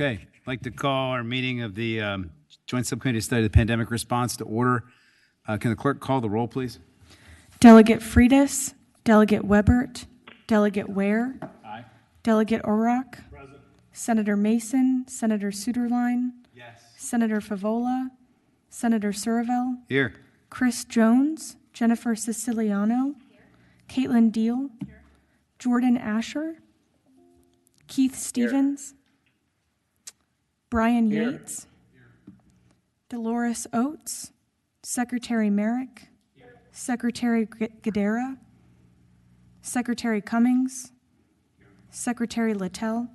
Okay, I'd like to call our meeting of the Joint Subcommittee to Study the Pandemic Response to order. Can the clerk call the roll, please? Delegate Freitas, Delegate Webert, Delegate Ware, Aye. Delegate Orrock, Present. Senator Mason, Senator Suderline, Yes. Senator Favola, Senator Surville, Here. Chris Jones, Jennifer Siciliano, Caitlin Deal, Jordan Asher, Keith Stevens, Brian Yates, Dolores Oates, Secretary Merrick, Secretary Gadara, Secretary Cummings, Secretary Littell,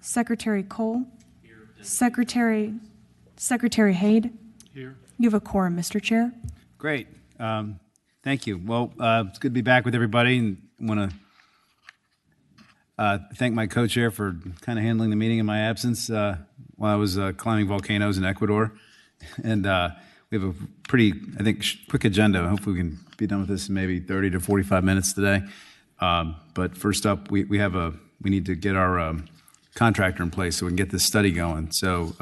Secretary Cole, Secretary Haid. Here. You have a quorum, Mr. Chair. Great. Thank you. Well, it's good to be back with everybody, and I want to thank my co-chair for kind of handling the meeting in my absence while I was climbing volcanoes in Ecuador. And we have a pretty, I think, quick agenda. Hopefully we can be done with this in maybe 30 to 45 minutes today. But first up, we need to get our contractor in place so we can get this study going. So,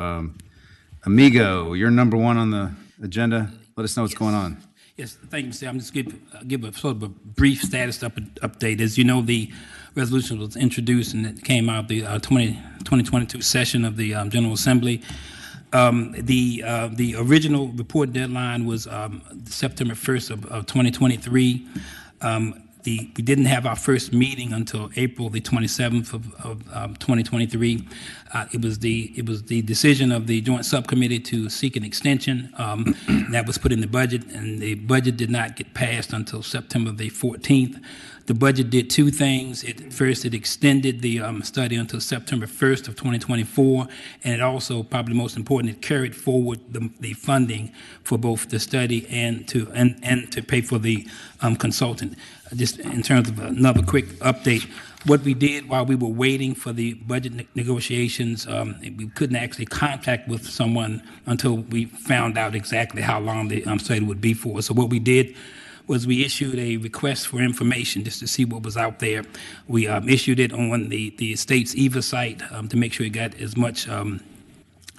Amigo, you're number one on the agenda. Let us know what's going on. Yes, thank you, Mr. I'm just give a sort of a brief status update. As you know, the resolution was introduced and it came out the 2022 session of the General Assembly. The original report deadline was September 1st of 2023. We didn't have our first meeting until April the 27th of 2023. It was the decision of the Joint Subcommittee to seek an extension that was put in the budget, and the budget did not get passed until September the 14th. The budget did two things. First, it extended the study until September 1st of 2024, and it also, probably most important, it carried forward the funding for both the study and to pay for the consultant. Just in terms of another quick update, what we did while we were waiting for the budget negotiations, we couldn't actually contact with someone until we found out exactly how long the study would be for. So what we did was we issued a request for information just to see what was out there. We issued it on the state's EVA site to make sure it got as much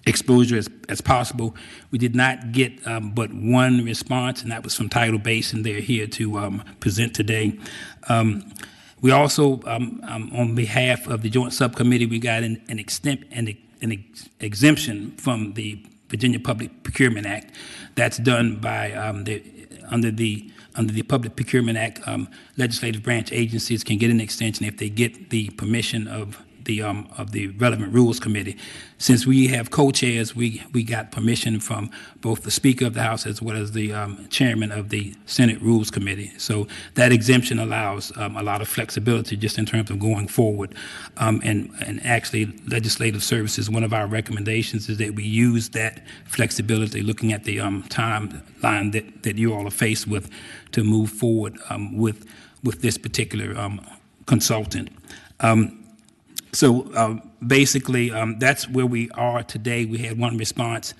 exposure as possible. We did not get but one response, and that was from Tidal Basin. They're here to present today. We also, on behalf of the Joint Subcommittee, we got an exemption from the Virginia Public Procurement Act. That's done by under the Public Procurement Act. Legislative branch agencies can get an extension if they get the permission of the relevant Rules Committee. Since we have co-chairs, we got permission from both the Speaker of the House as well as the Chairman of the Senate Rules Committee. So that exemption allows a lot of flexibility just in terms of going forward. And actually, Legislative Services, one of our recommendations is that we use that flexibility, looking at the timeline that you all are faced with, to move forward with this particular consultant. So basically, that's where we are today. We had one response.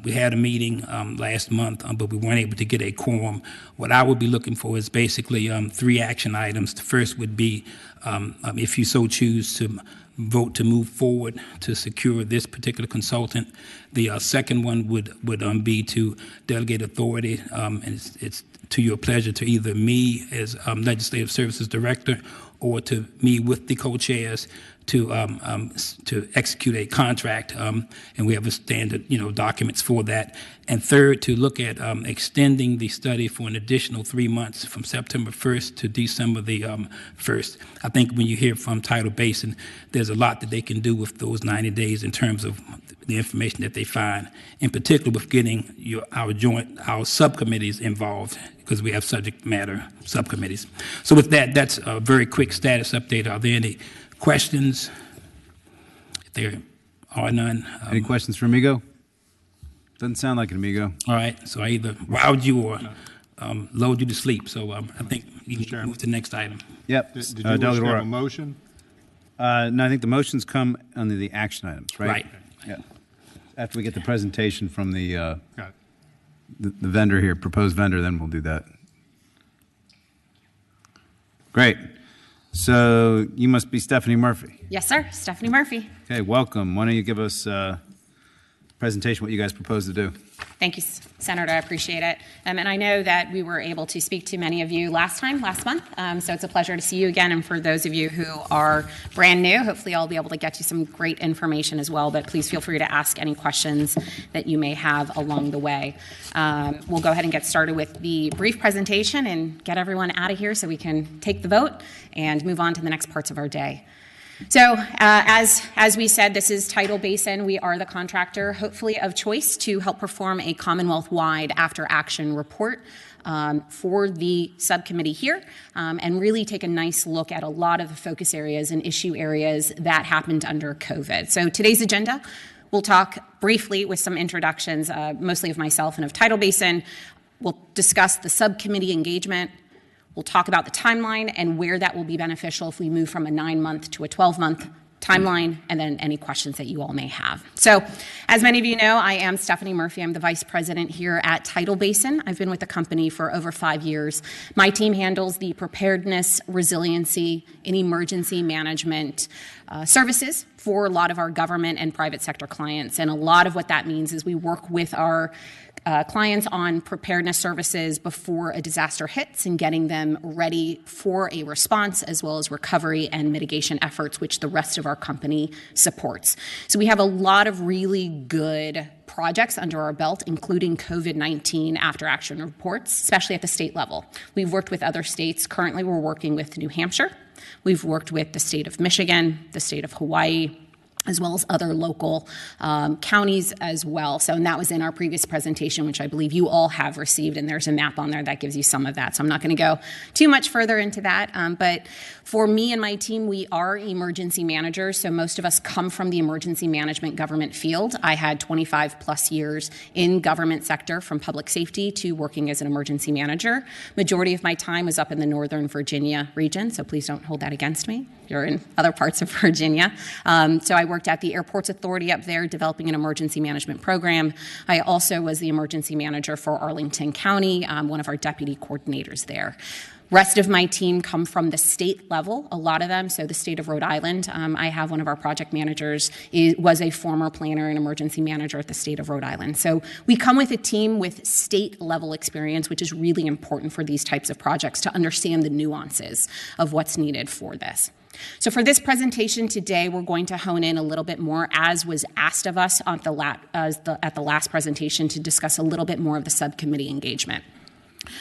We had a meeting last month, but we weren't able to get a quorum. What I would be looking for is basically three action items. The first would be, if you so choose, to vote to move forward to secure this particular consultant. The second one would be to delegate authority, and it's to your pleasure, to either me as Legislative Services Director or to me with the co-chairs to execute a contract, and we have a standard, documents for that. And third, to look at extending the study for an additional 3 months from September 1st to December the 1st. I think when you hear from Tidal Basin, there's a lot that they can do with those 90 days in terms of the information that they find, in particular with getting our subcommittees involved, because we have subject matter subcommittees. So with that, that's a very quick status update. Are there any questions? If there are none. Any questions for Amigo? Doesn't sound like an Amigo. All right, so I either wowed you or lulled you to sleep. So I think you can move to the next item. Yep. Did you wish to have a motion? No, I think the motions come under the action items, right? Right. Yeah. After we get the presentation from the Got it. the vendor here, proposed vendor, then we'll do that. Great. So you must be Stephanie Murphy. Yes, sir. Stephanie Murphy. Okay, welcome. Why don't you give us a presentation what you guys propose to do? Thank you, Senator. I appreciate it. And I know that we were able to speak to many of you last month. So it's a pleasure to see you again. And for those of you who are brand new, hopefully I'll be able to get you some great information as well. But please feel free to ask any questions that you may have along the way. We'll go ahead and get started with the brief presentation and get everyone out of here so we can take the vote and move on to the next parts of our day. So as we said, this is Tidal Basin. We are the contractor, hopefully of choice, to help perform a Commonwealth-wide after-action report for the subcommittee here and really take a nice look at a lot of the focus areas and issue areas that happened under COVID. So today's agenda, we'll talk briefly with some introductions, mostly of myself and of Tidal Basin. We'll discuss the subcommittee engagement. We'll talk about the timeline and where that will be beneficial if we move from a 9-month to a 12-month timeline, and then any questions that you all may have. So, as many of you know, I am Stephanie Murphy. I'm the Vice President here at Tidal Basin. I've been with the company for over 5 years. My team handles the preparedness, resiliency, and emergency management services for a lot of our government and private sector clients. And a lot of what that means is we work with our clients on preparedness services before a disaster hits and getting them ready for a response, as well as recovery and mitigation efforts, which the rest of our company supports. So we have a lot of really good projects under our belt, including COVID-19 after-action reports, especially at the state level. We've worked with other states. Currently, we're working with New Hampshire. We've worked with the state of Michigan, the state of Hawaii, as well as other local counties as well. So, and that was in our previous presentation, which I believe you all have received, and there's a map on there that gives you some of that. So I'm not going to go too much further into that. But for me and my team, we are emergency managers. So most of us come from the emergency management government field. I had 25 plus years in government sector, from public safety to working as an emergency manager. Majority of my time was up in the Northern Virginia region, so please don't hold that against me. You're in other parts of Virginia. So I worked at the Airports Authority up there developing an emergency management program. I also was the emergency manager for Arlington County, one of our deputy coordinators there. Rest of my team come from the state level, a lot of them. So the state of Rhode Island, I have one of our project managers, was a former planner and emergency manager at the state of Rhode Island. So we come with a team with state level experience, which is really important for these types of projects to understand the nuances of what's needed for this. So for this presentation today, we're going to hone in a little bit more, as was asked of us at the last presentation, to discuss a little bit more of the subcommittee engagement.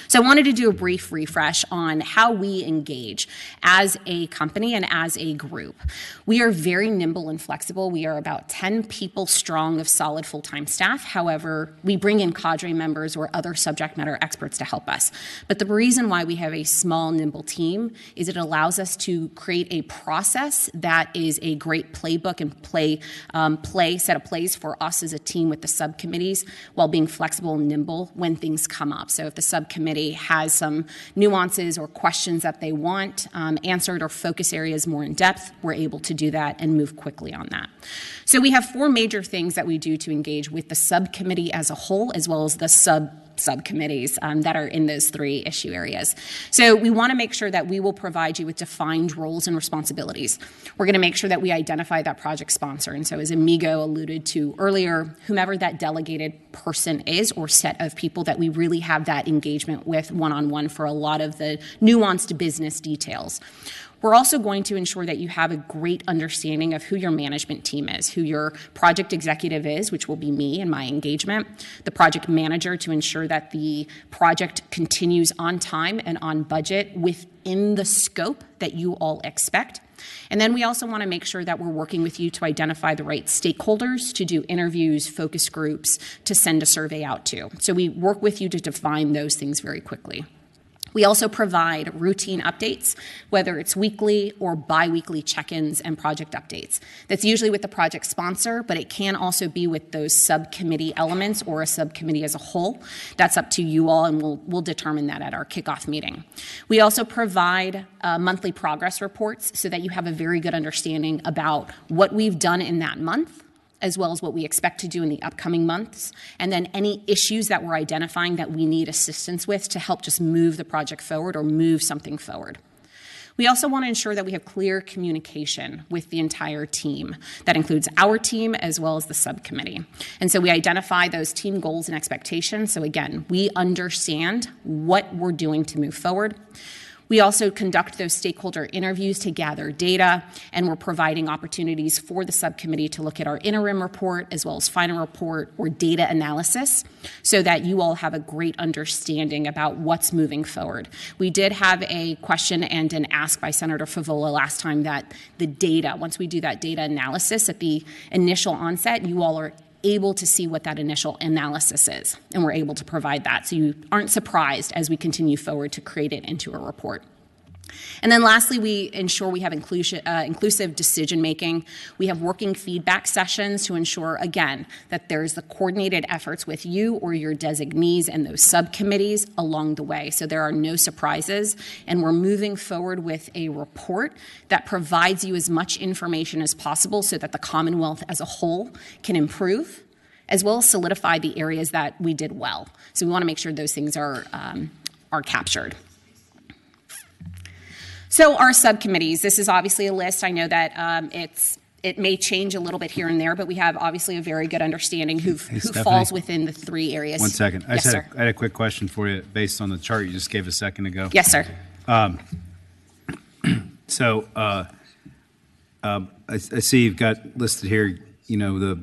So I wanted to do a brief refresh on how we engage as a company and as a group. We are very nimble and flexible. We are about 10 people strong of solid full-time staff. However, we bring in cadre members or other subject matter experts to help us. But the reason why we have a small, nimble team is it allows us to create a process that is a great playbook and set of plays for us as a team with the subcommittees, while being flexible and nimble when things come up. So if the subcommittee has some nuances or questions that they want answered, or focus areas more in depth, we're able to do that and move quickly on that. So we have 4 major things that we do to engage with the subcommittee as a whole, as well as the subcommittees that are in those 3 issue areas. So we want to make sure that we will provide you with defined roles and responsibilities. We're going to make sure that we identify that project sponsor. And so, as Amigo alluded to earlier, whomever that delegated person is, or set of people that we really have that engagement with one-on-one for a lot of the nuanced business details. We're also going to ensure that you have a great understanding of who your management team is, who your project executive is, which will be me and my engagement, the project manager to ensure that the project continues on time and on budget within the scope that you all expect. And then we also want to make sure that we're working with you to identify the right stakeholders, to do interviews, focus groups, to send a survey out to. So we work with you to define those things very quickly. We also provide routine updates, whether it's weekly or bi-weekly check-ins and project updates. That's usually with the project sponsor, but it can also be with those subcommittee elements or a subcommittee as a whole. That's up to you all, and we'll determine that at our kickoff meeting. We also provide monthly progress reports so that you have a very good understanding about what we've done in that month, as well as what we expect to do in the upcoming months, and then any issues that we're identifying that we need assistance with to help just move the project forward or move something forward. We also want to ensure that we have clear communication with the entire team. That includes our team as well as the subcommittee. And so we identify those team goals and expectations. So again, we understand what we're doing to move forward. We also conduct those stakeholder interviews to gather data, and we're providing opportunities for the subcommittee to look at our interim report as well as final report or data analysis so that you all have a great understanding about what's moving forward. We did have a question and an ask by Senator Favola last time that the data, once we do that data analysis at the initial onset, you all are able to see what that initial analysis is, and we're able to provide that so you aren't surprised as we continue forward to create it into a report. And then lastly, we ensure we have inclusive decision-making. We have working feedback sessions to ensure, again, that there's the coordinated efforts with you or your designees and those subcommittees along the way. So there are no surprises, and we're moving forward with a report that provides you as much information as possible so that the Commonwealth as a whole can improve, as well as solidify the areas that we did well. So we want to make sure those things are captured. So our subcommittees, this is obviously a list. I know that it may change a little bit here and there, but we have obviously a very good understanding who falls within the three areas. 1 second. Yes, sir. I had a quick question for you based on the chart you just gave a second ago. Yes, sir. So I see you've got listed here, you know, the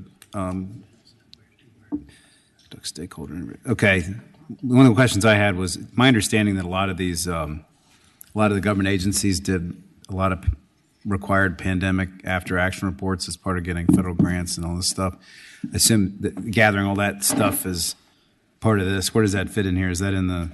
stakeholder. Okay. One of the questions I had was my understanding that a lot of these a lot of the government agencies did a lot of required pandemic after action reports as part of getting federal grants and all this stuff. I assume that gathering all that stuff is part of this. Where does that fit in here? Is that in the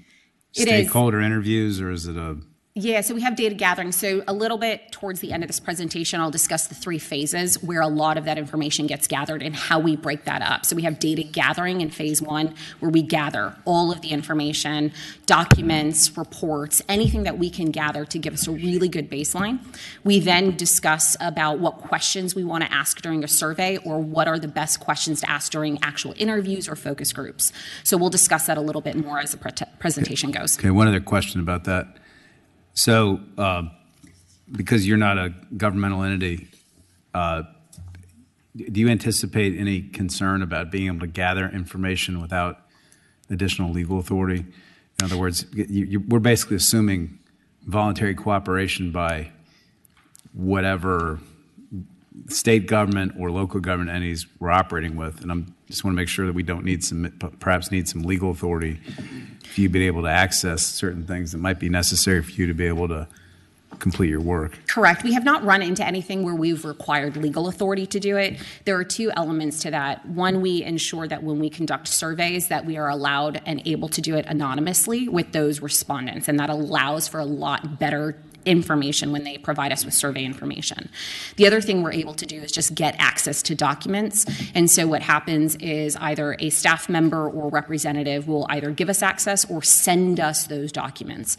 stakeholder interviews, or is it a... Yeah, so we have data gathering. So a little bit towards the end of this presentation, I'll discuss the three phases where a lot of that information gets gathered and how we break that up. So we have data gathering in phase one, where we gather all of the information, documents, reports, anything that we can gather to give us a really good baseline. We then discuss about what questions we want to ask during a survey, or what are the best questions to ask during actual interviews or focus groups. So we'll discuss that a little bit more as the presentation goes. Okay, one other question about that. So, because you're not a governmental entity, do you anticipate any concern about being able to gather information without additional legal authority? In other words, we're basically assuming voluntary cooperation by whatever state government or local government entities we're operating with, and I just want to make sure that we don't need perhaps need some legal authority for you to be able to access certain things that might be necessary for you to be able to complete your work. Correct. We have not run into anything where we've required legal authority to do it. There are two elements to that. One, we ensure that when we conduct surveys that we are allowed and able to do it anonymously with those respondents, and that allows for a lot better information when they provide us with survey information. The other thing we're able to do is just get access to documents. And so what happens is either a staff member or representative will either give us access or send us those documents.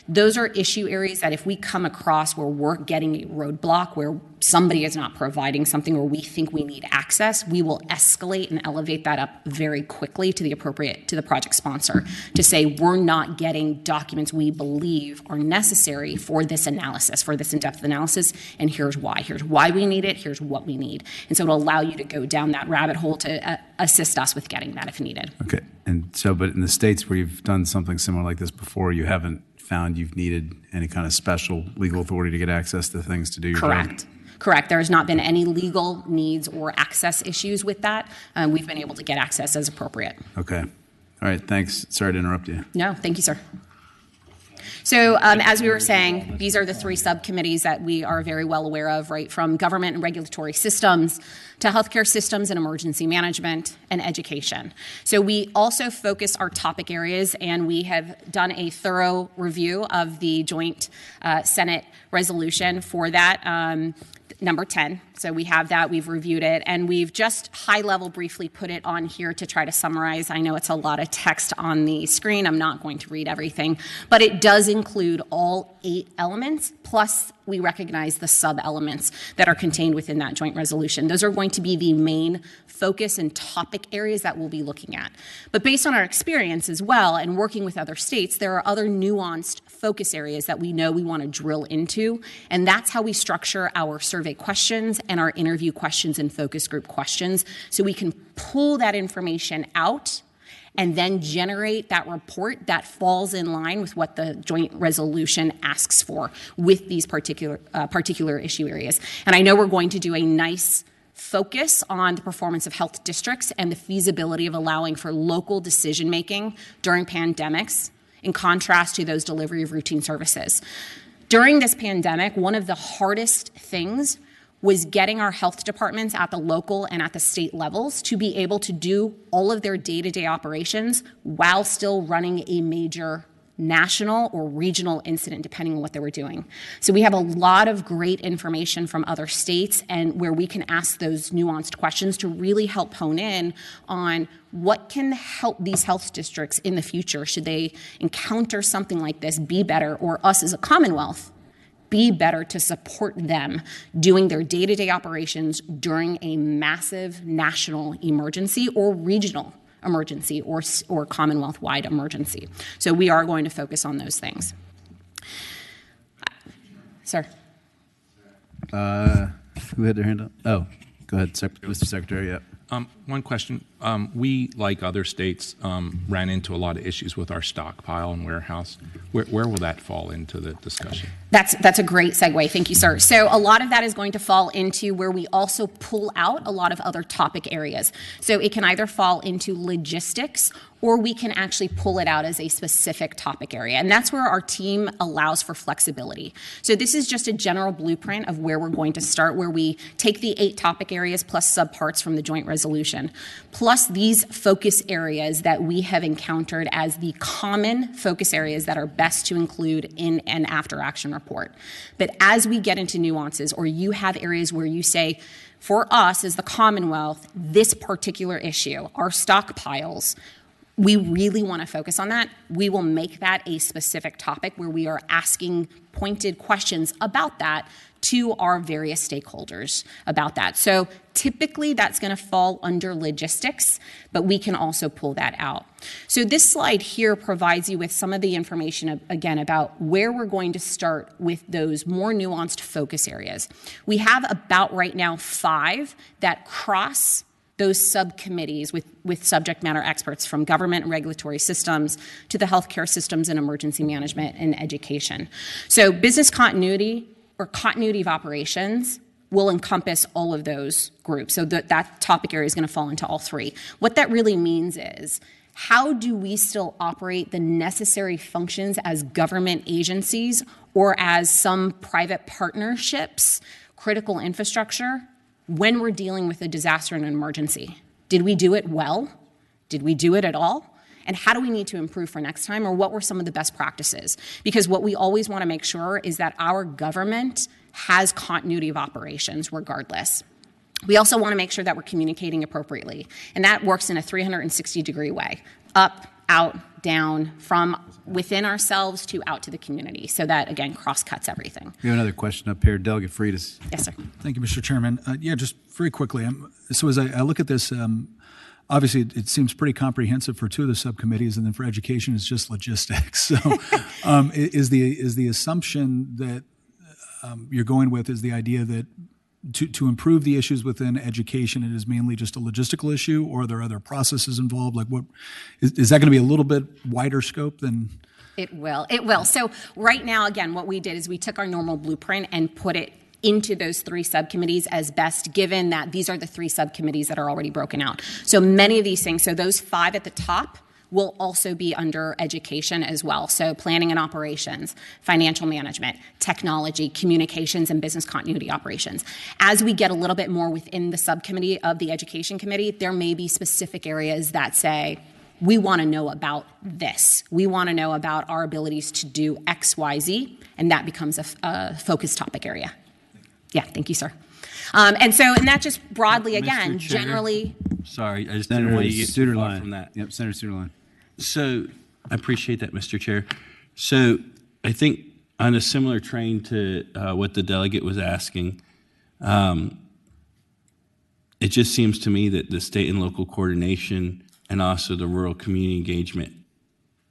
Those are issue areas that if we come across where we're getting a roadblock, where somebody is not providing something or we think we need access, we will escalate and elevate that up very quickly to the project sponsor to say we're not getting documents we believe are necessary for this analysis, for this in-depth analysis, and here's why. Here's why we need it, here's what we need. And so it'll allow you to go down that rabbit hole to assist us with getting that if needed. Okay, and so, but in the states where you've done something similar like this before, you haven't found you've needed any kind of special legal authority to get access to things to do your job? Correct. There has not been any legal needs or access issues with that. We've been able to get access as appropriate. Okay. All right. Thanks. Sorry to interrupt you. No, thank you, sir. So as we were saying, these are the three subcommittees that we are very well aware of, right, from government and regulatory systems to healthcare systems and emergency management and education. So we also focus our topic areas, and we have done a thorough review of the joint Senate resolution for that. number 10. So we have that, we've reviewed it, and we've just high level briefly put it on here to try to summarize. I know it's a lot of text on the screen. I'm not going to read everything, but it does include all 8 elements, plus we recognize the sub-elements that are contained within that joint resolution. Those are going to be the main focus and topic areas that we'll be looking at. But based on our experience as well and working with other states, there are other nuanced focus areas that we know we want to drill into, and that's how we structure our survey questions and our interview questions and focus group questions, so we can pull that information out and then generate that report that falls in line with what the joint resolution asks for with these particular issue areas. And I know we're going to do a nice focus on the performance of health districts and the feasibility of allowing for local decision making during pandemics, in contrast to those delivery of routine services. During this pandemic, one of the hardest things was getting our health departments at the local and at the state levels to be able to do all of their day-to-day operations while still running a major national or regional incident, depending on what they were doing. So we have a lot of great information from other states, and where we can ask those nuanced questions to really help hone in on what can help these health districts in the future, should they encounter something like this, be better, or us as a Commonwealth be better to support them doing their day-to-day operations during a massive national emergency or regional emergency or Commonwealth-wide emergency. So we are going to focus on those things. Sir. Who had their hand up? Oh, go ahead, Mr. Secretary. Yeah. One question. We, like other states, ran into a lot of issues with our stockpile and warehouse. Where will that fall into the discussion? That's a great segue. Thank you, sir. So a lot of that is going to fall into where we also pull out a lot of other topic areas. So it can either fall into logistics, or we can actually pull it out as a specific topic area. And that's where our team allows for flexibility. So this is just a general blueprint of where we're going to start, where we take the 8 topic areas plus subparts from the joint resolution, plus these focus areas that we have encountered as the common focus areas that are best to include in an after action report. But as we get into nuances, or you have areas where you say, for us as the Commonwealth, this particular issue, our stockpiles, we really want to focus on that, we will make that a specific topic where we are asking pointed questions about that to our various stakeholders about that. So typically that's going to fall under logistics, but we can also pull that out. So this slide here provides you with some of the information, again, about where we're going to start with those more nuanced focus areas. We have about right now 5 that cross those subcommittees with subject matter experts, from government and regulatory systems to the healthcare systems and emergency management and education. So business continuity or continuity of operations will encompass all of those groups. So that topic area is going to fall into all 3. What that really means is, how do we still operate the necessary functions as government agencies or as some private partnerships, critical infrastructure, when we're dealing with a disaster and an emergency? Did we do it well? Did we do it at all? And how do we need to improve for next time, or what were some of the best practices? Because what we always want to make sure is that our government has continuity of operations regardless. We also want to make sure that we're communicating appropriately, and that works in a 360-degree way, up, out, down, from within ourselves to out to the community, so that, again, cross-cuts everything. We have another question up here. Delegate Freitas. Yes, sir. Thank you, Mr. Chairman. Yeah, just very quickly. So as I look at this, obviously it seems pretty comprehensive for 2 of the subcommittees, and then for education it's just logistics. So is the assumption that you're going with is the idea that to improve the issues within education, it is mainly just a logistical issue, or are there other processes involved? Like, what is that going to be a little bit wider scope than? It will. So right now, again, what we did is we took our normal blueprint and put it into those 3 subcommittees as best, given that these are the 3 subcommittees that are already broken out. So many of these things, so those 5 at the top will also be under education as well. So planning and operations, financial management, technology, communications, and business continuity operations. As we get a little bit more within the subcommittee of the education committee, there may be specific areas that say, we want to know about this. We want to know about our abilities to do X, Y, Z, and that becomes a focus topic area. Yeah, thank you, sir. And that just broadly, again, Mr. Chair? generally, Sorry, I just didn't want to get too far from that. Yep, Senator Suderline. So I appreciate that, Mr. Chair. So I think on a similar train to what the delegate was asking, it just seems to me that the state and local coordination and also the rural community engagement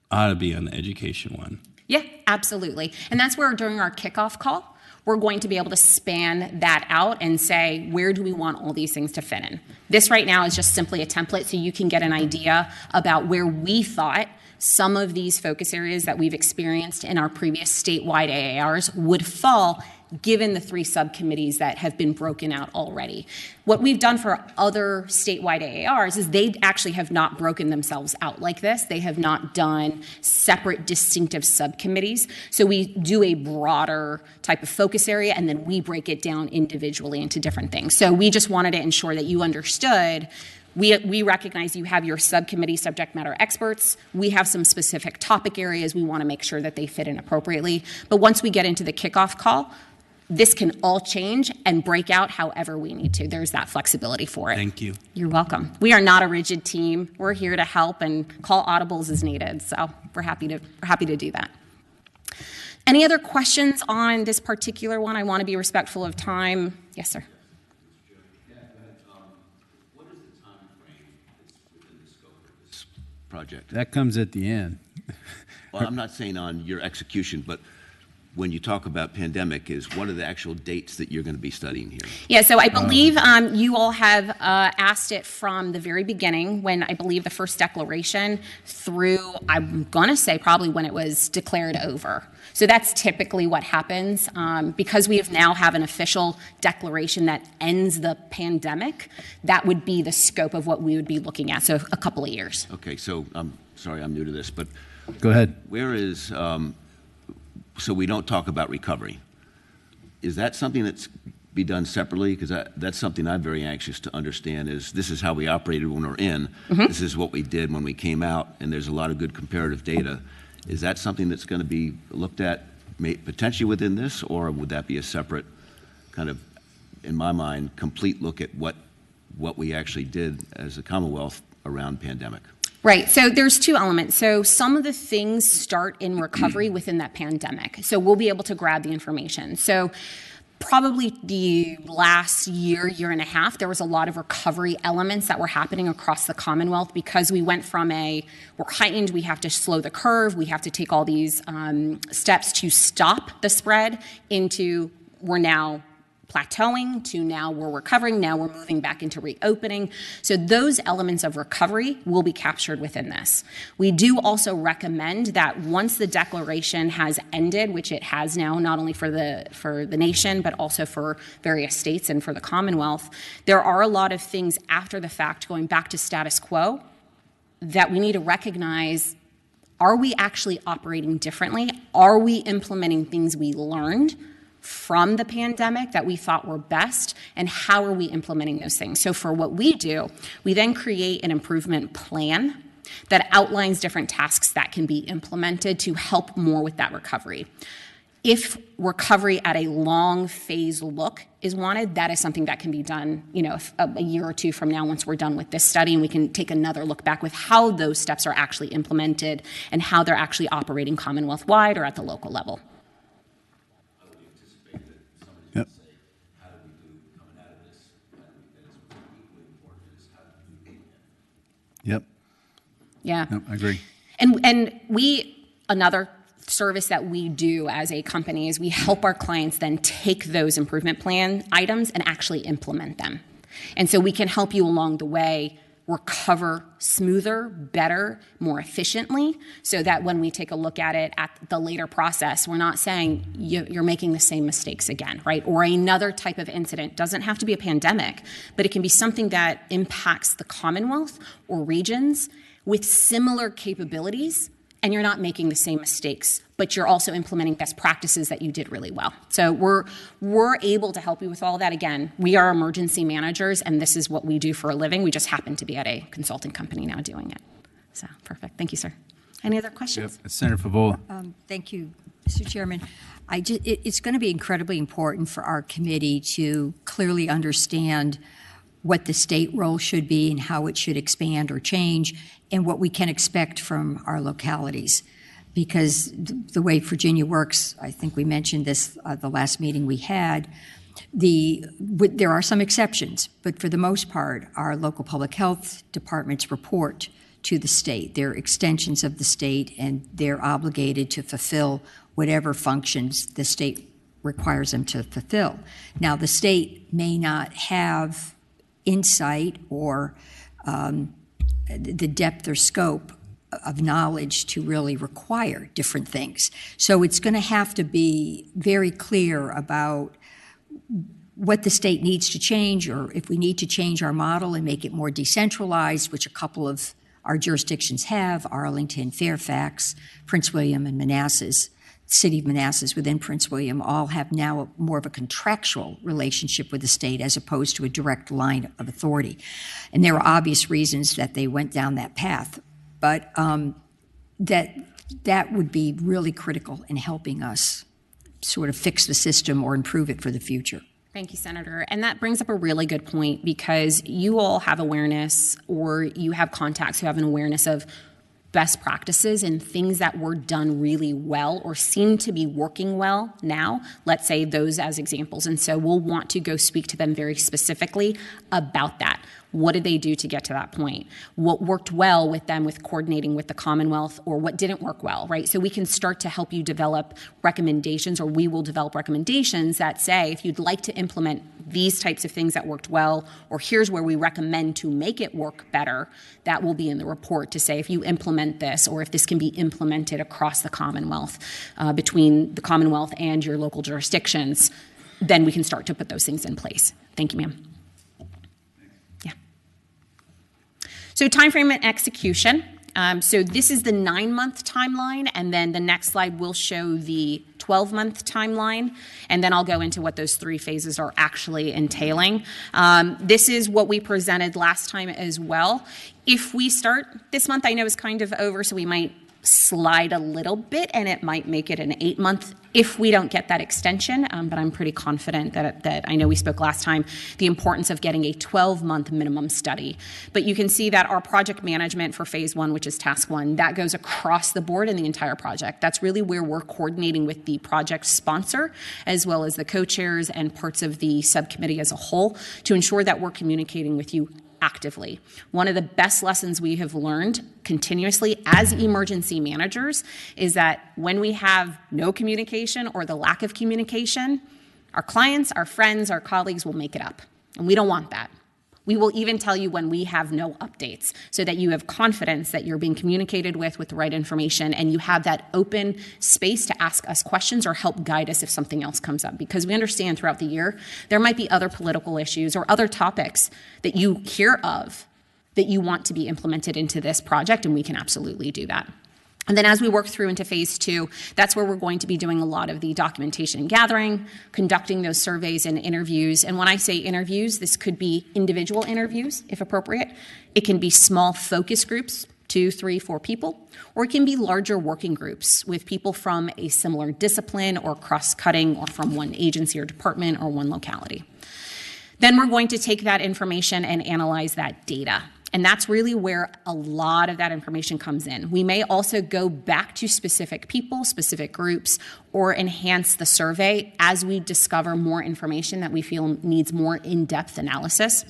ought to be on the education one. yeah, absolutely. And that's where during our kickoff call, we're going to be able to span that out and say, where do we want all these things to fit in? This right now is just simply a template so you can get an idea about where we thought some of these focus areas that we've experienced in our previous statewide AARs would fall, given the 3 subcommittees that have been broken out already. What we've done for other statewide AARs is they actually have not broken themselves out like this. They have not done separate distinctive subcommittees. So we do a broader type of focus area, and then we break it down individually into different things. So we just wanted to ensure that you understood we recognize you have your subcommittee subject matter experts. We have some specific topic areas. We want to make sure that they fit in appropriately. But once we get into the kickoff call, this can all change and break out however we need to. There's that flexibility for it. Thank you. You're welcome. We are not a rigid team. We're here to help and call audibles as needed. So we're happy to do that. Any other questions on this particular one? I want to be respectful of time. Yes, sir. Project. That comes at the end. Well, I'm not saying on your execution, but when you talk about pandemic, what are the actual dates that you're going to be studying here? Yeah, so I believe you all have asked it from the very beginning when I believe the first declaration through, I'm going to say probably when it was declared over. So that's typically what happens. Because we now have an official declaration that ends the pandemic, that would be the scope of what we would be looking at, so a couple of years. Okay, so I'm sorry, I'm new to this, but Go ahead. where is, so we don't talk about recovery. Is that something that's be done separately? Because that's something I'm very anxious to understand is this is how we operated when we're in. Mm-hmm. This is what we did when we came out, and there's a lot of good comparative data. Is that something that's going to be looked at potentially within this, or would that be a separate kind of, in my mind, complete look at what we actually did as a Commonwealth around pandemic? Right, so there's 2 elements. So some of the things start in recovery within that pandemic. So we'll be able to grab the information. So probably the last year and a half, there was a lot of recovery elements that were happening across the Commonwealth because we went from we're heightened, we have to slow the curve, we have to take all these steps to stop the spread, into we're now plateauing, to now we're recovering, now we're moving back into reopening. So those elements of recovery will be captured within this. We do also recommend that once the declaration has ended, which it has now, not only for the nation, but also for various states and for the Commonwealth, there are a lot of things after the fact, going back to status quo, that we need to recognize. Are we actually operating differently? Are we implementing things we learned from the pandemic that we thought were best, and how are we implementing those things? So for what we do, we then create an improvement plan that outlines different tasks that can be implemented to help more with that recovery. If recovery at a long phase look is wanted, that is something that can be done, a year or 2 from now once we're done with this study, and we can take another look back with how those steps are actually implemented and how they're actually operating Commonwealth-wide or at the local level. Yep. Yep. Yeah. Yep, I agree. And another service that we do as a company is we help our clients then take those improvement plan items and actually implement them. And so we can help you along the way recover smoother, better, more efficiently, so that when we take a look at it at the later process, we're not saying you're making the same mistakes again, right? Or another type of incident. Doesn't have to be a pandemic, but it can be something that impacts the Commonwealth or regions with similar capabilities, and you're not making the same mistakes, but you're also implementing best practices that you did really well. So we're able to help you with all that. Again, we are emergency managers, and this is what we do for a living. We just happen to be at a consulting company now doing it. So perfect. Thank you, sir. Any other questions? Yep. Senator Favola. Thank you, Mr. Chairman, it's going to be incredibly important for our committee to clearly understand what the state role should be and how it should expand or change, and what we can expect from our localities. Because the way Virginia works, I think we mentioned this the last meeting we had, there are some exceptions, but for the most part, our local public health departments report to the state. They're extensions of the state, and they're obligated to fulfill whatever functions the state requires them to fulfill. Now, the state may not have insight or the depth or scope of knowledge to really require different things. So it's going to have to be very clear about what the state needs to change, or if we need to change our model and make it more decentralized, which a couple of our jurisdictions have, Arlington, Fairfax, Prince William, and Manassas. City of Manassas within Prince William all have now more of a contractual relationship with the state as opposed to a direct line of authority. And there are obvious reasons that they went down that path, but that would be really critical in helping us sort of fix the system or improve it for the future. Thank you, Senator. And that brings up a really good point, because you all have awareness, or you have contacts who have an awareness of best practices and things that were done really well or seem to be working well now. Let's say those as examples. And so we'll want to go speak to them very specifically about that. What did they do to get to that point? What worked well with them with coordinating with the Commonwealth, or what didn't work well, right? So we can start to help you develop recommendations, or we will develop recommendations that say, if you'd like to implement these types of things that worked well, or here's where we recommend to make it work better, that will be in the report to say if you implement this, or if this can be implemented across the Commonwealth, between the Commonwealth and your local jurisdictions, then we can start to put those things in place. Thank you, ma'am. So time frame and execution. So this is the 9-month timeline, and then the next slide will show the 12-month timeline, and then I'll go into what those 3 phases are actually entailing. This is what we presented last time as well. If we start this month, I know is kind of over, so we might slide a little bit, and it might make it an 8-month if we don't get that extension, but I'm pretty confident that I know we spoke last time, the importance of getting a 12-month minimum study. But you can see that our project management for phase 1, which is task 1, that goes across the board in the entire project. That's really where we're coordinating with the project sponsor, as well as the co-chairs and parts of the subcommittee as a whole, to ensure that we're communicating with you actively. One of the best lessons we have learned continuously as emergency managers is that when we have no communication or the lack of communication, our clients, our friends, our colleagues will make it up. And we don't want that. We will even tell you when we have no updates, so that you have confidence that you're being communicated with the right information, and you have that open space to ask us questions or help guide us if something else comes up. Because we understand throughout the year, there might be other political issues or other topics that you hear of that you want to be implemented into this project, and we can absolutely do that. And then as we work through into phase 2, that's where we're going to be doing a lot of the documentation and gathering, conducting those surveys and interviews. And when I say interviews, this could be individual interviews, if appropriate. It can be small focus groups, 2, 3, 4 people, or it can be larger working groups with people from a similar discipline or cross-cutting, or from one agency or department or one locality. Then we're going to take that information and analyze that data. And that's really where a lot of that information comes in. We may also go back to specific people, specific groups, or enhance the survey as we discover more information that we feel needs more in-depth analysis.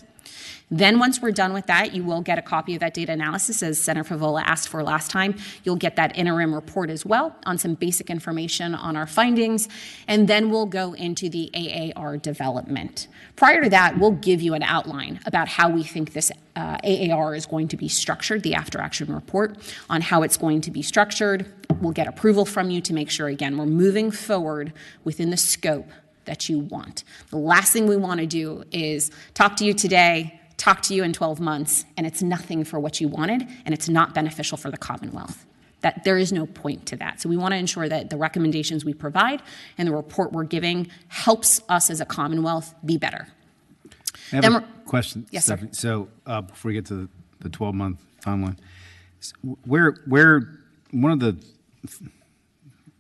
Then once we're done with that, you will get a copy of that data analysis, as Senator Favola asked for last time. You'll get that interim report as well on some basic information on our findings, and then we'll go into the AAR development. Prior to that, we'll give you an outline about how we think this AAR is going to be structured, the after-action report, on how it's going to be structured. We'll get approval from you to make sure, again, we're moving forward within the scope that you want. The last thing we want to do is talk to you today, talk to you in 12 months, and it's nothing for what you wanted, and it's not beneficial for the Commonwealth. That there is no point to that. So we want to ensure that the recommendations we provide and the report we're giving helps us as a Commonwealth be better. I have a question, Yes, Stephanie. sir. So before we get to the 12-month timeline, where one of the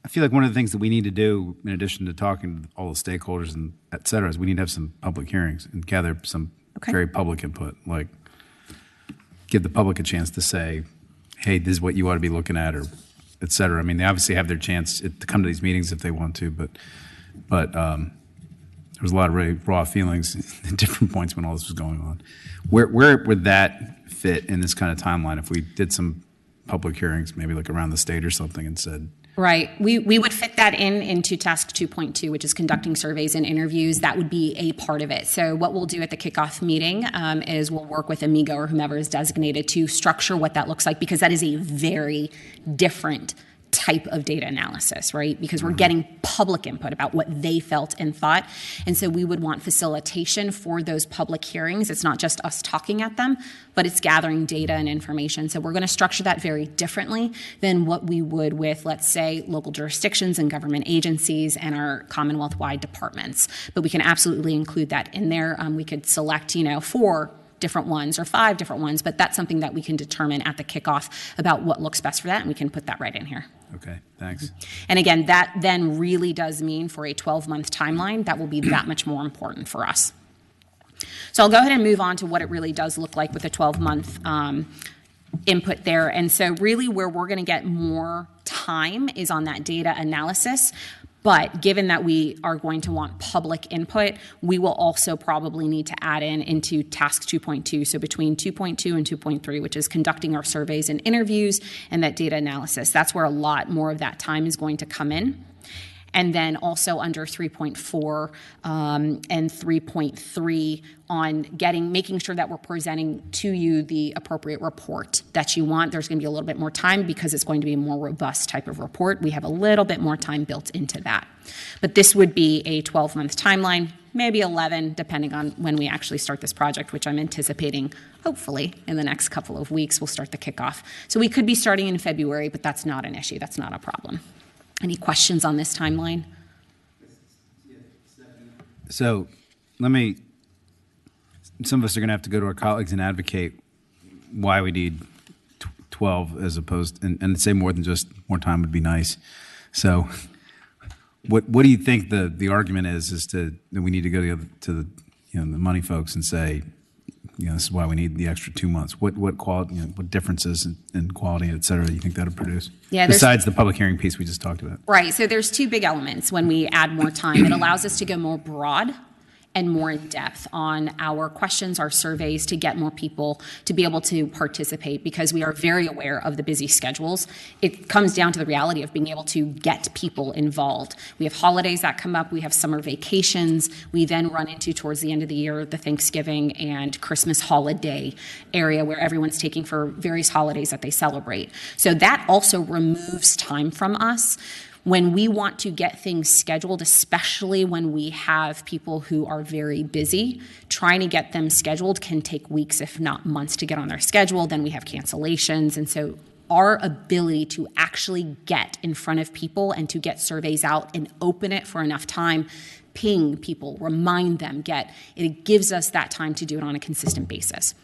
I feel like one of the things that we need to do, in addition to talking to all the stakeholders and et cetera, is we need to have some public hearings and gather some very public input, like give the public a chance to say, hey, this is what you ought to be looking at, or et cetera. I mean, they obviously have their chance to come to these meetings if they want to, but there was a lot of really raw feelings at different points when all this was going on. Where would that fit in this kind of timeline if we did some public hearings, maybe like around the state or something, and said, Right. We would fit that into task 2.2, which is conducting surveys and interviews. That would be a part of it. So what we'll do at the kickoff meeting is we'll work with Amigo or whomever is designated to structure what that looks like, because that is a very different type of data analysis, right? Because we're getting public input about what they felt and thought. And so we would want facilitation for those public hearings. It's not just us talking at them, but it's gathering data and information. So we're going to structure that very differently than what we would with, let's say, local jurisdictions and government agencies and our Commonwealth-wide departments. But we can absolutely include that in there. We could select, 4 different ones or 5 different ones, but that's something that we can determine at the kickoff about what looks best for that, and we can put that right in here. okay, thanks. And again, that then really does mean for a 12-month timeline, that will be that much more important for us. So I'll go ahead and move on to what it really does look like with a 12-month input there. And so really where we're going to get more time is on that data analysis. But given that we are going to want public input, we will also probably need to add into task 2.2, so between 2.2 and 2.3, which is conducting our surveys and interviews and that data analysis. That's where a lot more of that time is going to come in. And then also under 3.4 and 3.3 on making sure that we're presenting to you the appropriate report that you want. There's going to be a little bit more time because it's going to be a more robust type of report. We have a little bit more time built into that. But this would be a 12-month timeline, maybe 11, depending on when we actually start this project, which I'm anticipating, hopefully, in the next couple of weeks, we'll start the kickoff. So we could be starting in February, but that's not an issue. That's not a problem. Any questions on this timeline? So some of us are going to have to go to our colleagues and advocate why we need 12 as opposed, and say more than just more time would be nice. So what do you think the argument is that we need to go to the the money folks and say, this is why we need the extra 2 months. What quality, what differences in quality, et cetera, do you think that'll produce? Yeah, besides the public hearing piece we just talked about. Right. So there's 2 big elements when we add more time. It allows us to go more broad and more in depth on our questions, our surveys, to get more people to be able to participate, because we are very aware of the busy schedules. It comes down to the reality of being able to get people involved. We have holidays that come up, we have summer vacations, we then run into, towards the end of the year, the Thanksgiving and Christmas holiday area where everyone's taking for various holidays that they celebrate. So that also removes time from us. When we want to get things scheduled, especially when we have people who are very busy, trying to get them scheduled can take weeks, if not months, to get on their schedule. Then we have cancellations. And so our ability to actually get in front of people and to get surveys out and open it for enough time, ping people, remind them, it gives us that time to do it on a consistent basis.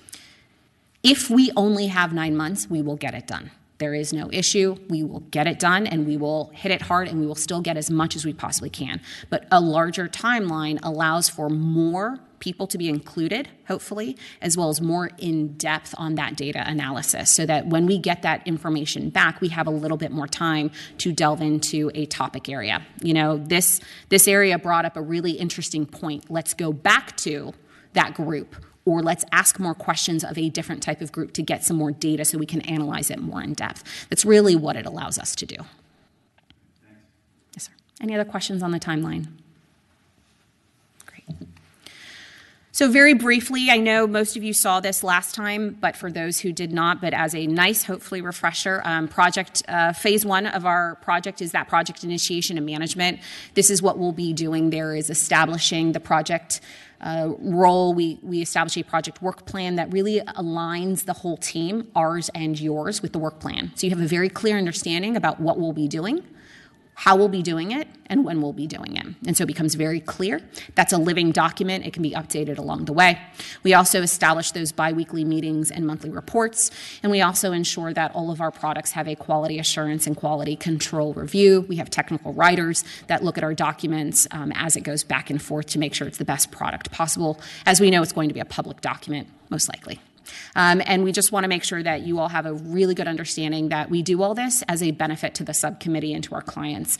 If we only have 9 months, we will get it done. There is no issue. We will get it done, and we will hit it hard, and we will still get as much as we possibly can. But a larger timeline allows for more people to be included, hopefully, as well as more in-depth on that data analysis, so that when we get that information back, we have a little bit more time to delve into a topic area. This area brought up a really interesting point. Let's go back to that group, or let's ask more questions of a different type of group to get some more data so we can analyze it more in depth. That's really what it allows us to do. Yes, sir. Any other questions on the timeline? Great. So very briefly, I know most of you saw this last time, but for those who did not, but as a nice, hopefully, refresher, phase 1 of our project is that project initiation and management. This is what we'll be doing there, is establishing the project role. We establish a project work plan that really aligns the whole team, ours and yours, with the work plan. So you have a very clear understanding about what we'll be doing, how we'll be doing it and when we'll be doing it. And so it becomes very clear. That's a living document. It can be updated along the way. We also establish those biweekly meetings and monthly reports. And we also ensure that all of our products have a quality assurance and quality control review. We have technical writers that look at our documents as it goes back and forth to make sure it's the best product possible. As we know, it's going to be a public document, most likely. And we just want to make sure that you all have a really good understanding that we do all this as a benefit to the subcommittee and to our clients.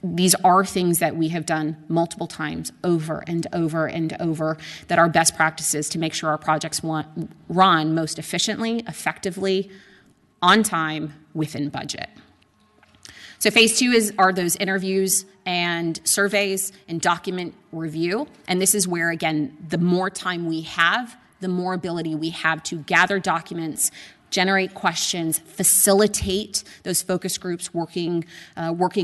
These are things that we have done multiple times over and over and over that are best practices to make sure our projects run most efficiently, effectively, on time, within budget. So phase 2 are those interviews and surveys and document review. And this is where, again, the more time we have, the more ability we have to gather documents, generate questions, facilitate those focus groups, working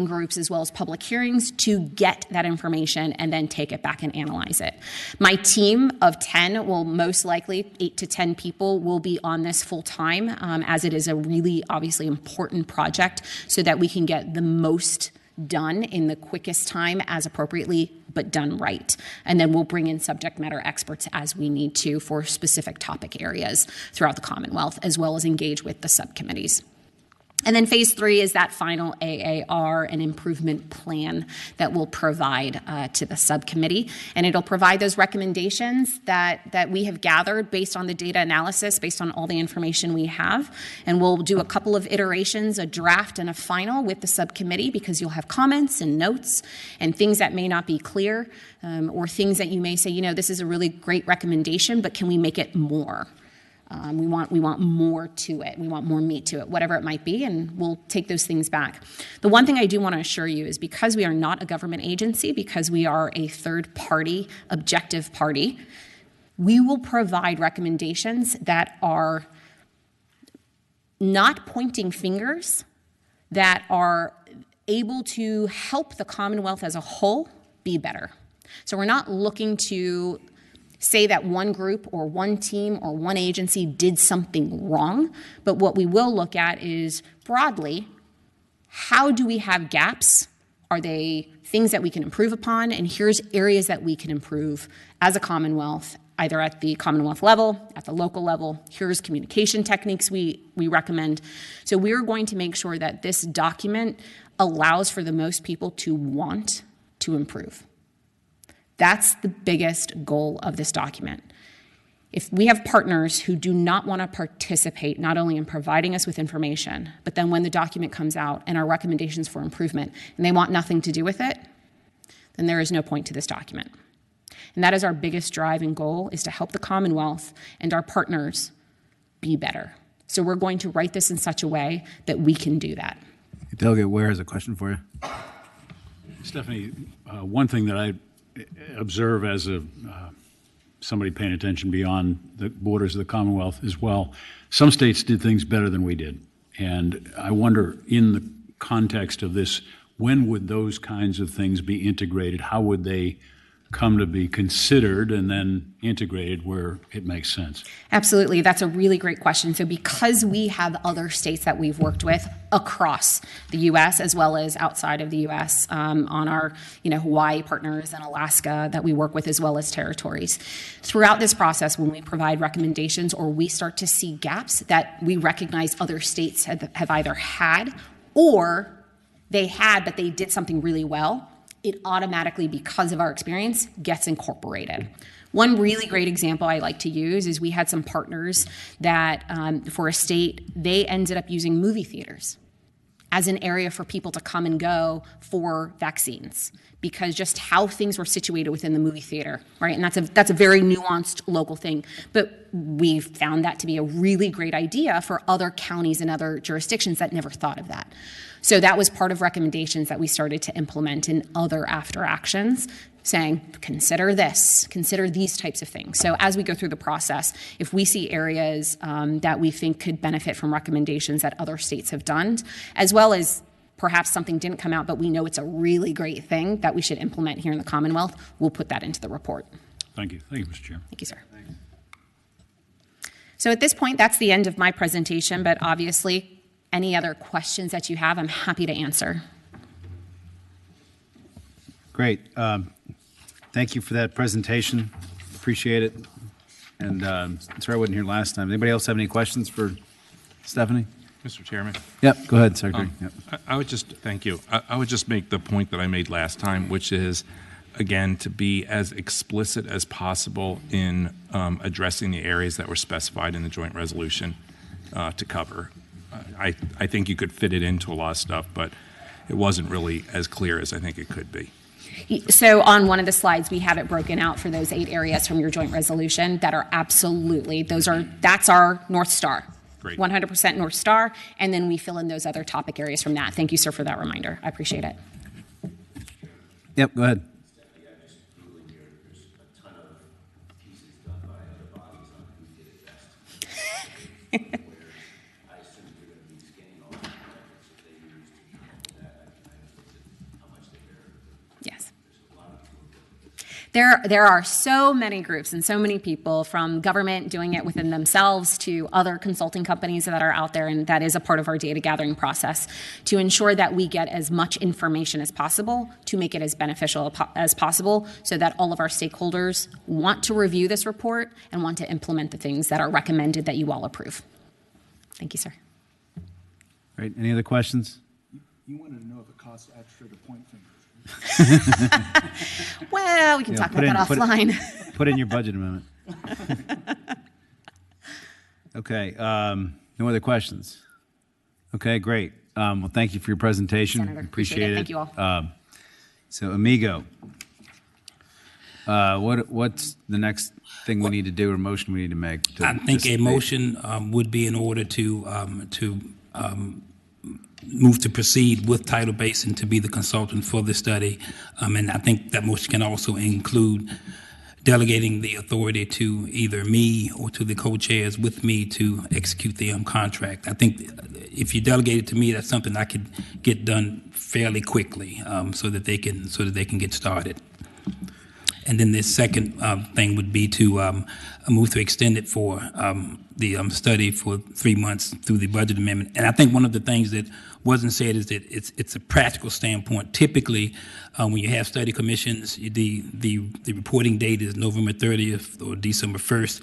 groups, as well as public hearings to get that information and then take it back and analyze it. My team of 10 will most likely, 8 to 10 people will be on this full time as it is a really obviously important project so that we can get the most done in the quickest time as appropriately, but done right. And then we'll bring in subject matter experts as we need to for specific topic areas throughout the Commonwealth, as well as engage with the subcommittees. And then phase 3 is that final AAR and improvement plan that we'll provide to the subcommittee. And it'll provide those recommendations that we have gathered based on the data analysis, based on all the information we have. And we'll do a couple of iterations, a draft and a final with the subcommittee, because you'll have comments and notes and things that may not be clear or things that you may say, this is a really great recommendation, but can we make it more? We want more to it. We want more meat to it, whatever it might be, and we'll take those things back. The one thing I do want to assure you is because we are not a government agency, because we are a third party, objective party, we will provide recommendations that are not pointing fingers, that are able to help the Commonwealth as a whole be better. So we're not looking to say that one group or one team or one agency did something wrong, but what we will look at is broadly, how do we have gaps? Are they things that we can improve upon? And here's areas that we can improve as a Commonwealth, either at the Commonwealth level, at the local level. Here's communication techniques we recommend. So we're going to make sure that this document allows for the most people to want to improve. That's the biggest goal of this document. If we have partners who do not want to participate not only in providing us with information, but then when the document comes out and our recommendations for improvement, and they want nothing to do with it, then there is no point to this document. And that is our biggest drive and goal, is to help the Commonwealth and our partners be better. So we're going to write this in such a way that we can do that. Delegate Ware has a question for you. Stephanie, one thing that I observe as somebody paying attention beyond the borders of the Commonwealth as well, some states did things better than we did. And I wonder, in the context of this, when would those kinds of things be integrated? How would they come to be considered and then integrated where it makes sense? Absolutely. That's a really great question. So because we have other states that we've worked with across the U.S. as well as outside of the U.S. On our Hawaii partners and Alaska that we work with, as well as territories. Throughout this process, when we provide recommendations or we start to see gaps that we recognize other states have either had or they had, but they did something really well, it automatically, because of our experience, gets incorporated. One really great example I like to use is we had some partners that, for a state, they ended up using movie theaters as an area for people to come and go for vaccines, because just how things were situated within the movie theater, right? And that's a very nuanced local thing. But we found that to be a really great idea for other counties and other jurisdictions that never thought of that. So that was part of recommendations that we started to implement in other after actions, saying, consider this, consider these types of things. So as we go through the process, if we see areas that we think could benefit from recommendations that other states have done, as well as perhaps something didn't come out, but we know it's a really great thing that we should implement here in the Commonwealth, we'll put that into the report. Thank you. Thank you, Mr. Chair. Thank you, sir. So at this point, that's the end of my presentation, but obviously, any other questions that you have, I'm happy to answer. Great. Thank you for that presentation. Appreciate it. And sorry I wasn't here last time. Anybody else have any questions for Stephanie? Mr. Chairman? Yep, go ahead, Secretary. Yep. I would just, thank you. I would just make the point that I made last time, which is, again, to be as explicit as possible in addressing the areas that were specified in the joint resolution to cover. I think you could fit it into a lot of stuff, but it wasn't really as clear as I think it could be. So on one of the slides, we have it broken out for those 8 areas from your joint resolution that are absolutely, that's our North Star. Great. 100% North Star, and then we fill in those other topic areas from that. Thank you, sir, for that reminder. I appreciate it. Yep, go ahead. Yes. There are so many groups and so many people, from government doing it within themselves to other consulting companies that are out there, and that is a part of our data gathering process to ensure that we get as much information as possible to make it as beneficial as possible so that all of our stakeholders want to review this report and want to implement the things that are recommended that you all approve. Thank you, sir. Great. Any other questions? You wanted to know if it costs extra to point fingers. Well, we can talk about that offline. Put in your budget amendment. Okay. No other questions? Okay, great. Well, thank you for your presentation. Senator, Appreciate it. Thank you all. So, Amigo, what's the next thing we need to do or motion we need to make? I think a motion would be in order to move to proceed with Tidal Basin to be the consultant for the study. And I think that motion can also include delegating the authority to either me or to the co-chairs with me to execute the contract. I think if you delegate it to me, that's something I could get done fairly quickly, so that they can get started. And then the second thing would be to move to extend it for the study for 3 months through the budget amendment. And I think one of the things that wasn't said is that it's a practical standpoint. Typically, when you have study commissions, the reporting date is November 30th or December 1st.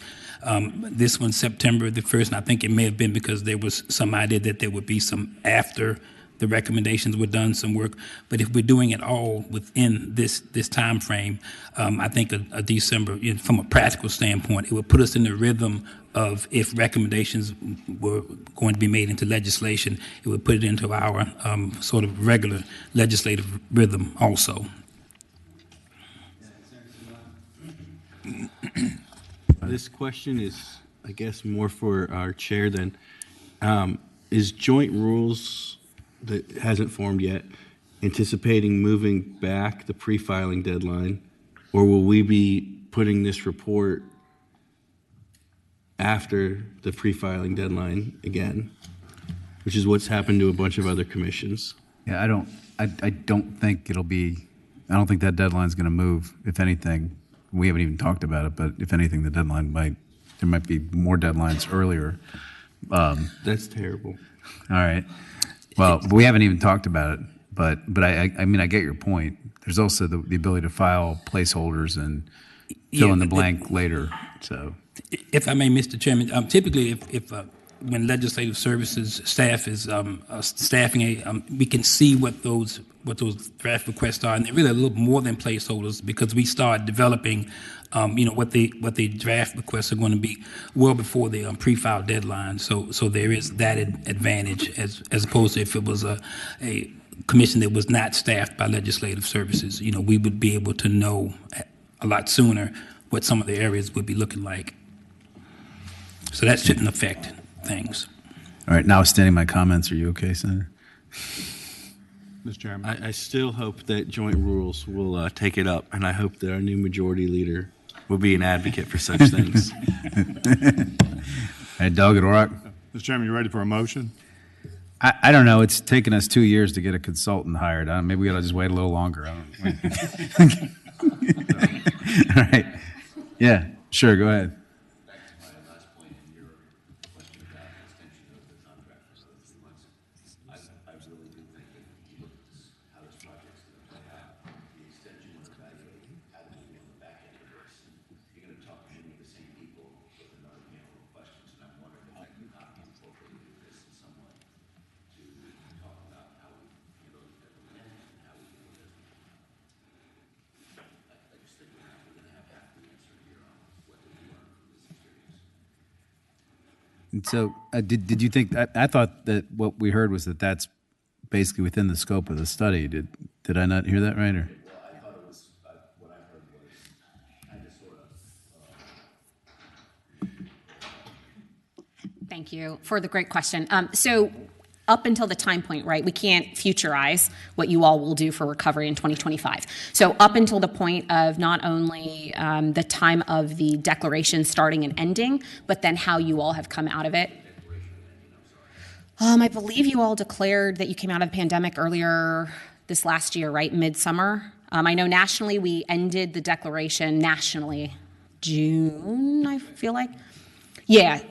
This one's September the 1st, and I think it may have been because there was some idea that there would be some after the recommendations were done, some work. But if we're doing it all within this time frame, I think a December, from a practical standpoint, it would put us in the rhythm of, if recommendations were going to be made into legislation, it would put it into our sort of regular legislative rhythm also. This question is, I guess, more for our chair than, is joint rules that hasn't formed yet anticipating moving back the pre-filing deadline, or will we be putting this report after the pre-filing deadline again, which is what's happened to a bunch of other commissions? Yeah, I don't think it'll be, I don't think that deadline's going to move. If anything, we haven't even talked about it, but if anything, the deadline there might be more deadlines earlier. That's terrible. All right. Well, we haven't even talked about it, but I mean, I get your point. There's also the ability to file placeholders and fill in the blank later. So, if I may, Mr. Chairman, typically, if when legislative services staff is staffing we can see what those draft requests are, and they're really a little more than placeholders, because we start developing, what the draft requests are going to be well before the pre-file deadline. So there is that advantage as opposed to if it was a commission that was not staffed by legislative services. We would be able to know a lot sooner what some of the areas would be looking like. So that shouldn't affect things. all right, now extending my comments, are you okay, Senator? Mr. Chairman. I still hope that joint rules will take it up, and I hope that our new majority leader will be an advocate for such things. Hey, Doug at Orac. Mr. Chairman, you ready for a motion? I don't know. It's taken us 2 years to get a consultant hired. Maybe we ought to just wait a little longer. All right. Yeah, sure. Go ahead. Back to my last point in your question about extension of the contract for 3 months. I really do think that if you look at how this project's going to play out, the extension And so, did you think? I thought that what we heard was that that's basically within the scope of the study. Did I not hear that right? Or? Thank you for the great question. So up until the time point, right, we can't futurize what you all will do for recovery in 2025. So up until the point of not only the time of the declaration starting and ending, but then how you all have come out of it. I believe you all declared that you came out of the pandemic earlier this last year, right, midsummer. I know nationally we ended the declaration nationally June, I feel like. Yeah.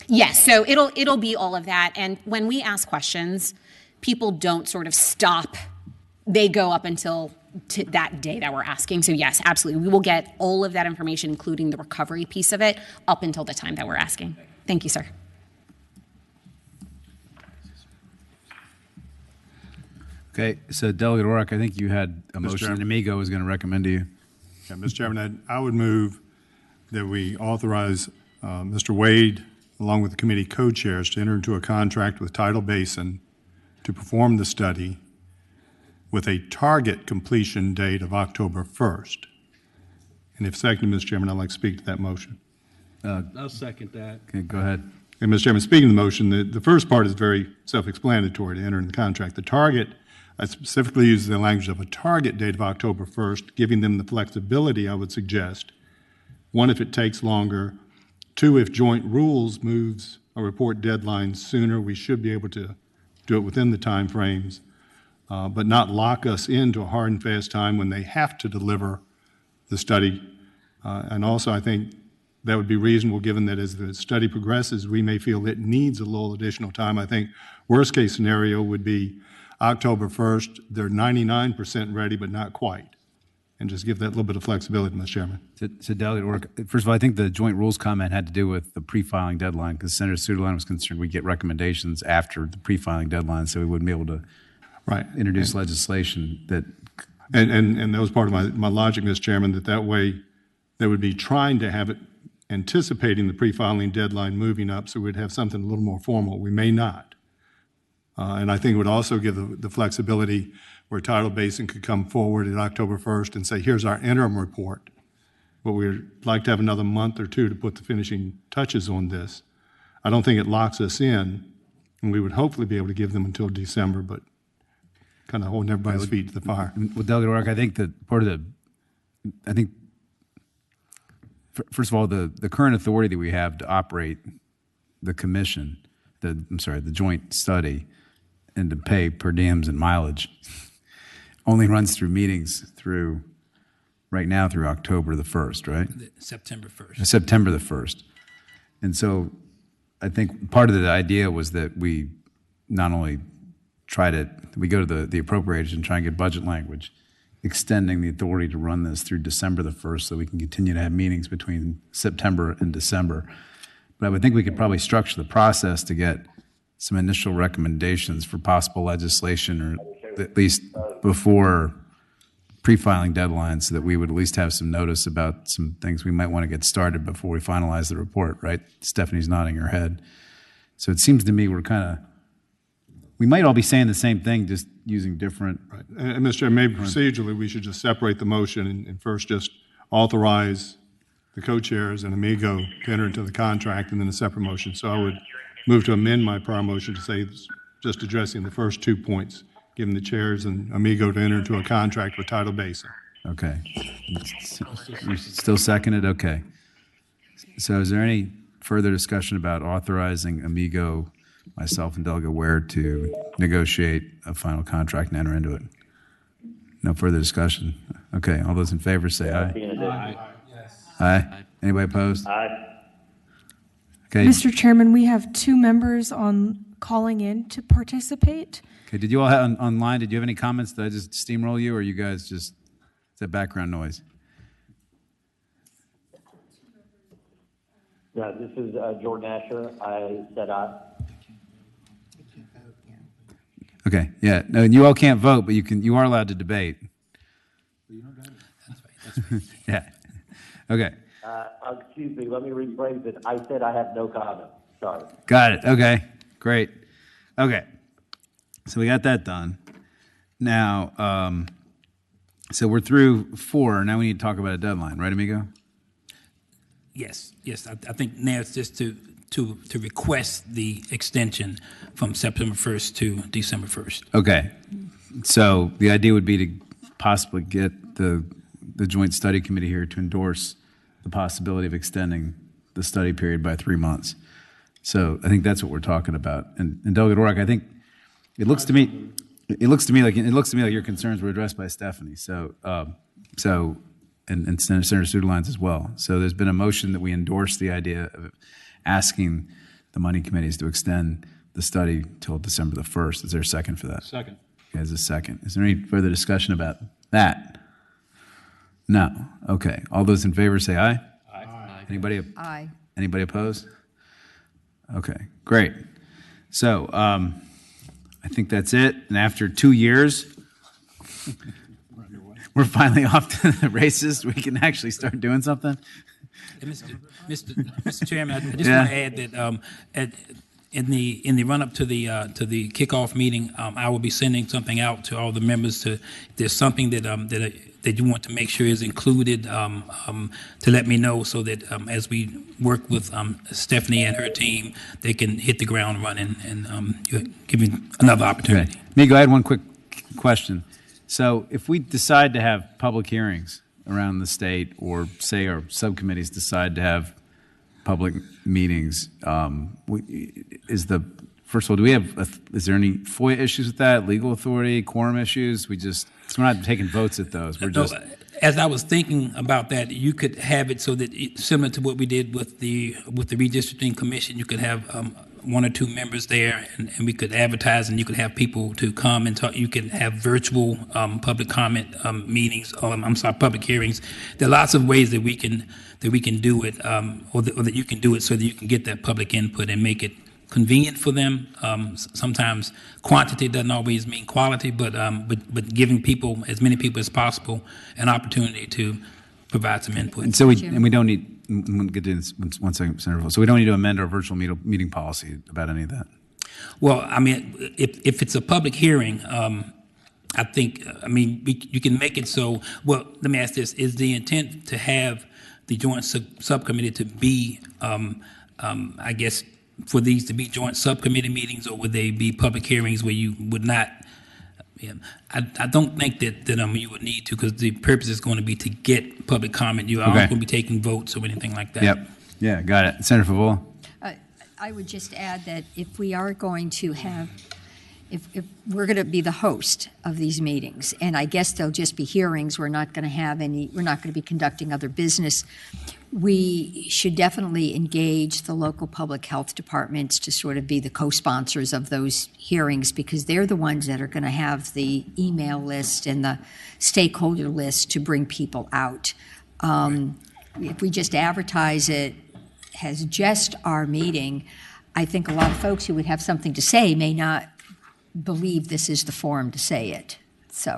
Yes, so it'll be all of that. And when we ask questions, people don't sort of stop. They go up until that day that we're asking. So yes, absolutely. We will get all of that information, including the recovery piece of it, up until the time that we're asking. Thank you, sir. Okay, so Delegate O'Rourke, I think you had a motion Chairman. and Amigo was going to recommend to you. Yeah, Mr. Chairman, I would move that we authorize Mr. Wade, along with the committee co-chairs, to enter into a contract with Tidal Basin to perform the study with a target completion date of October 1st. And if seconded, Mr. Chairman, I'd like to speak to that motion. I'll second that. Okay, go ahead. And Mr. Chairman, speaking of the motion, the first part is very self-explanatory to enter in the contract. The target, I specifically use the language of a target date of October 1st, giving them the flexibility I would suggest. One, if it takes longer. Two, if joint rules moves a report deadline sooner, we should be able to do it within the time frames, but not lock us into a hard and fast time when they have to deliver the study. And also, I think that would be reasonable given that as the study progresses, we may feel it needs a little additional time. I think worst case scenario would be October 1st, they're 99% ready, but not quite. And just give that little bit of flexibility, Mr. Chairman. So Delegate O'Rourke, first of all, I think the joint rules comment had to do with the pre-filing deadline, because Senator Suderline was concerned we get recommendations after the pre-filing deadline, so we wouldn't be able to introduce legislation that. And that was part of my logic, Mr. Chairman, that way they would be trying to have it anticipating the pre-filing deadline moving up, so we'd have something a little more formal. We may not. And I think it would also give the flexibility where Tidal Basin could come forward at October 1st and say, here's our interim report, but we'd like to have another month or two to put the finishing touches on this. I don't think it locks us in, and we would hopefully be able to give them until December, but kind of holding everybody's feet to the fire. Well, Delegate O'Rourke, I think that part of first of all, the current authority that we have to operate the commission, the joint study, and to pay per diems and mileage only runs through meetings right now through October the 1st, right? September 1st. September the 1st. And I think part of the idea was that we not only we go to the appropriators and try and get budget language, extending the authority to run this through December the 1st so we can continue to have meetings between September and December. But I would think we could probably structure the process to get some initial recommendations for possible legislation, or at least before pre-filing deadlines, so that we would at least have some notice about some things we might want to get started before we finalize the report, right? Stephanie's nodding her head. So it seems to me we might all be saying the same thing, just using different. Right. And Mr. Chairman, maybe procedurally we should just separate the motion and first just authorize the co-chairs and Amigo to enter into the contract, and then a separate motion. So I would move to amend my prior motion to say just addressing the first 2 points, giving the chairs and Amigo to enter into a contract with Tidal Basin. Okay. You're still seconded? Okay. So is there any further discussion about authorizing Amigo, myself, and Delegate Ware to negotiate a final contract and enter into it? No further discussion. Okay. All those in favor say aye. Aye. Aye. Anybody opposed? Aye. Okay. Mr. Chairman, we have 2 members calling in to participate. Okay. Did you all have online? Did you have any comments? Did I just steamroll you, or you guys is that background noise? Yeah, this is Jordan Asher. I said aye. Okay. Yeah. No, you all can't vote, but you are allowed to debate. That's right. Yeah. Okay. Excuse me, let me rephrase it. I said I have no comment. Sorry. Got it. Okay, great. Okay, so we got that done. Now, so we're through 4. Now we need to talk about a deadline, right, amigo? Yes, yes. I think now it's just to request the extension from September 1st to December 1st. Okay, so the idea would be to possibly get the Joint Study Committee here to endorse the possibility of extending the study period by 3 months. So I think that's what we're talking about. And Delegate Rourke, I think it looks to me like your concerns were addressed by Stephanie. So and Senator Suderline's as well. So there's been a motion that we endorse the idea of asking the money committees to extend the study till December the 1st. Is there a second for that? Second. There's a second. Is there any further discussion about that? No. Okay. All those in favor say aye. Aye. Aye. Anybody opposed? Okay, great. So I think that's it. And after 2 years, we're finally off to the races. We can actually start doing something. Mr. Chairman, I just want to add that in the run up to the kickoff meeting, I will be sending something out to all the members to if there's something that you want to make sure is included to let me know so that as we work with Stephanie and her team, they can hit the ground running and give you another opportunity. Okay. Migo, I had one quick question. So if we decide to have public hearings around the state, or say our subcommittees decide to have public meetings, first of all, do we have, is there any FOIA issues with that, legal authority, quorum issues? Because we're not taking votes at those. We're just... As I was thinking about that, you could have it so that similar to what we did with the redistricting commission, you could have 1 or 2 members there, and we could advertise, and you could have people to come and talk. You could have virtual public comment meetings. Public hearings. There are lots of ways that we can do it, or that you can do it so that you can get that public input and make it convenient for them. Sometimes quantity doesn't always mean quality, but giving people, as many people as possible, an opportunity to provide some input. And so we don't need. We'll get to this one second, Senator. So we don't need to amend our virtual meeting policy about any of that. Well, I mean, if it's a public hearing, I think, you can make it so. Well, let me ask this: is the intent to have the joint subcommittee to be, I guess, for these to be joint subcommittee meetings, or would they be public hearings where you would not? I don't think that you would need to, because the purpose is going to be to get public comment. You aren't going to be taking votes or anything like that. Yep. Yeah, got it. Senator Favola? I would just add that if we are going to have, if we're going to be the host of these meetings, and I guess they'll just be hearings, we're not going to be conducting other business, we should definitely engage the local public health departments to sort of be the co-sponsors of those hearings, because they're the ones that are going to have the email list and the stakeholder list to bring people out. If we just advertise it as just our meeting, I think a lot of folks who would have something to say may not believe this is the forum to say it. So,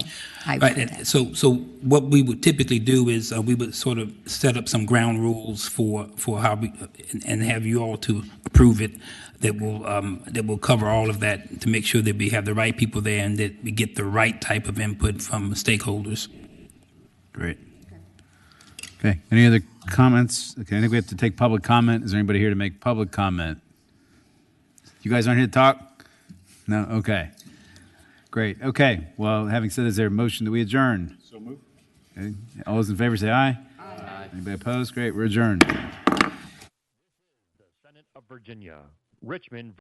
So what we would typically do is we would sort of set up some ground rules for how we, and have you all to approve it, that will cover all of that, to make sure that we have the right people there and that we get the right type of input from stakeholders. Great. Okay. Any other comments? Okay. I think we have to take public comment. Is there anybody here to make public comment? You guys aren't here to talk? No? Okay. Great. Okay. Well, having said, is there a motion that we adjourn? So moved. Okay. All those in favor say aye. Aye. Anybody opposed? Great. We're adjourned. The Senate of Virginia, Richmond.